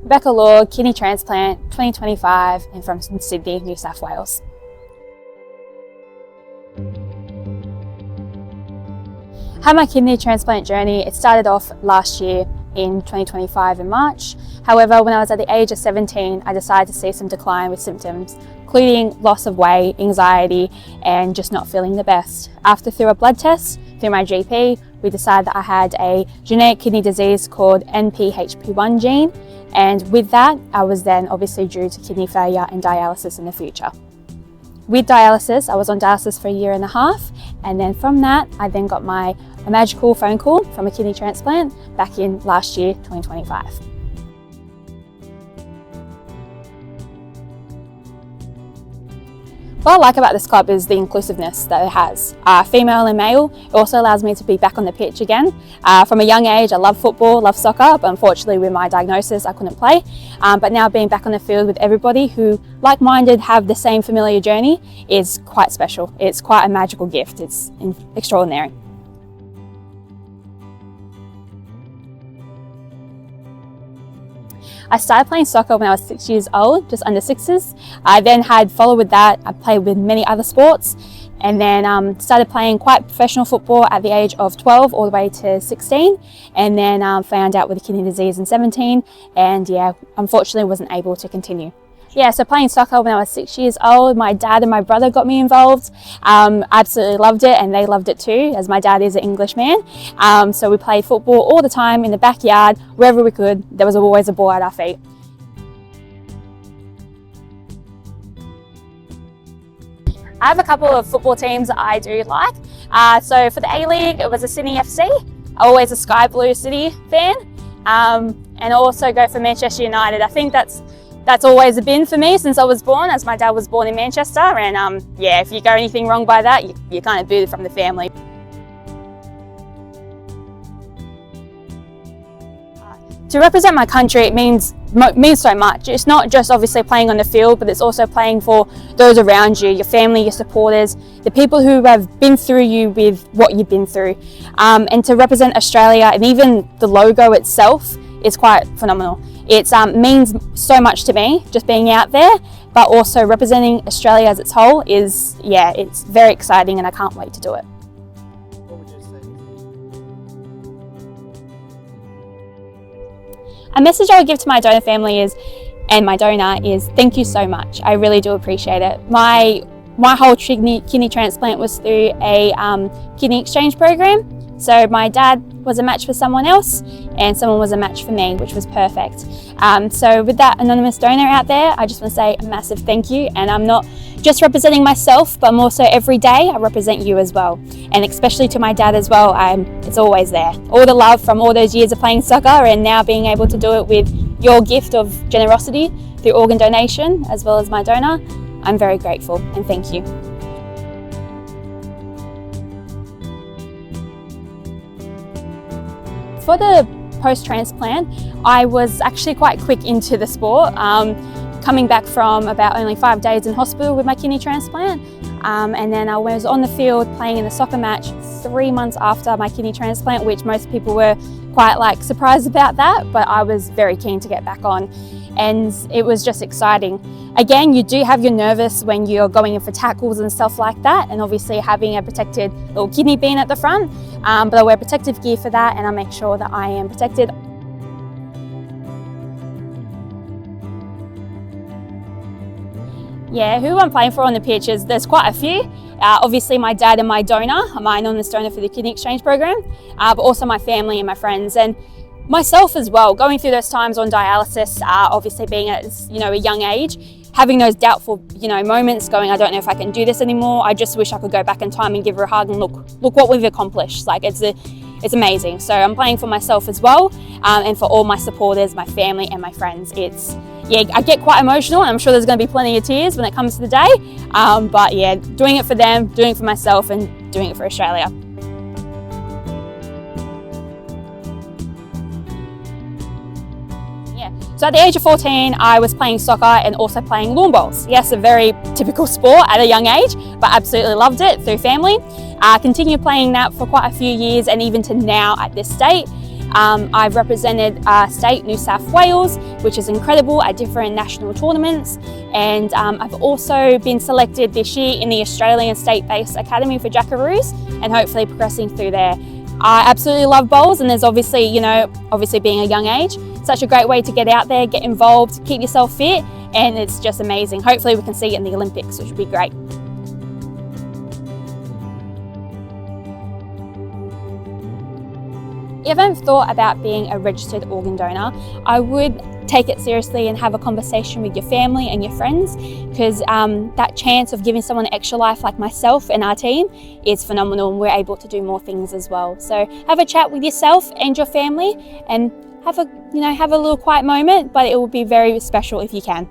Rebekah, kidney transplant, 2025, and from Sydney, New South Wales. Had my kidney transplant journey, it started off last year in 2025 in March. However, when I was at the age of 17, I decided to see some decline with symptoms, including loss of weight, anxiety, and just not feeling the best. After through a blood test, through my GP, we decided that I had a genetic kidney disease called NPHP1 gene. And with that, I was then obviously due to kidney failure and dialysis in the future. With dialysis, I was on dialysis for 1.5 years, and then from that, I then got a magical phone call from a kidney transplant back in last year, 2025. What I like about this club is the inclusiveness that it has. Female and male, it also allows me to be back on the pitch again. From a young age, I love football, love soccer, but unfortunately with my diagnosis, I couldn't play. But now being back on the field with everybody who, like-minded, have the same familiar journey is quite special. It's quite a magical gift. It's extraordinary. I started playing soccer when I was 6 years old, just under sixes. I then followed with that. I played with many other sports, and then started playing quite professional football at the age of 12 all the way to 16, and then found out with the kidney disease in 17, and yeah, unfortunately wasn't able to continue. Yeah, so playing soccer when I was 6 years old, my dad and my brother got me involved. Absolutely loved it, and they loved it too, as my dad is an English man. So we played football all the time in the backyard, wherever we could. There was always a ball at our feet. I have a couple of football teams that I do like. So for the A-League, it was a Sydney FC, always a Sky Blue City fan, and also go for Manchester United. I think that's always been for me since I was born, as my dad was born in Manchester, and yeah, if you go anything wrong by that, you're kind of booted from the family. To represent my country, it means so much. It's not just obviously playing on the field, but it's also playing for those around you, your family, your supporters, the people who have been through you with what you've been through. And to represent Australia, and even the logo itself is quite phenomenal. It means so much to me, just being out there, but also representing Australia as its whole is, yeah, it's very exciting, and I can't wait to do it. What would you say? A message I would give to my donor family and my donor is thank you so much. I really do appreciate it. My whole kidney transplant was through a kidney exchange program. So my dad was a match for someone else, and someone was a match for me, which was perfect. So with that anonymous donor out there, I just want to say a massive thank you. And I'm not just representing myself, but I'm also every day I represent you as well. And especially to my dad as well, it's always there. All the love from all those years of playing soccer, and now being able to do it with your gift of generosity through organ donation, as well as my donor, I'm very grateful, and thank you. For the post-transplant, I was actually quite quick into the sport, coming back from about only 5 days in hospital with my kidney transplant. And then I was on the field playing in a soccer match 3 months after my kidney transplant, which most people were quite surprised about that, but I was very keen to get back on. And it was just exciting. Again, you do have your nervous when you're going in for tackles and stuff like that, and obviously having a protected little kidney bean at the front, but I wear protective gear for that, and I make sure that I am protected. Yeah, who I'm playing for on the pitch there's quite a few. Obviously my dad and my donor, my anonymous donor for the kidney exchange program, but also my family and my friends, and myself as well, going through those times on dialysis, obviously being at a young age, having those doubtful moments, going, I don't know if I can do this anymore. I just wish I could go back in time and give her a hug and look what we've accomplished. It's amazing. So I'm playing for myself as well, and for all my supporters, my family and my friends. I get quite emotional, and I'm sure there's going to be plenty of tears when it comes to the day. But yeah, doing it for them, doing it for myself, and doing it for Australia. So at the age of 14, I was playing soccer and also playing lawn bowls. Yes, a very typical sport at a young age, but absolutely loved it through family. Continued playing that for quite a few years, and even to now at this state. I've represented state New South Wales, which is incredible, at different national tournaments, and I've also been selected this year in the Australian State-Based Academy for Jackaroos, and hopefully progressing through there. I absolutely love bowls, and there's obviously, obviously being a young age, such a great way to get out there, get involved, keep yourself fit, and it's just amazing. Hopefully we can see it in the Olympics, which would be great. If you haven't thought about being a registered organ donor, I would take it seriously and have a conversation with your family and your friends, because that chance of giving someone an extra life like myself and our team is phenomenal, and we're able to do more things as well. So have a chat with yourself and your family and have a little quiet moment, but it will be very special if you can.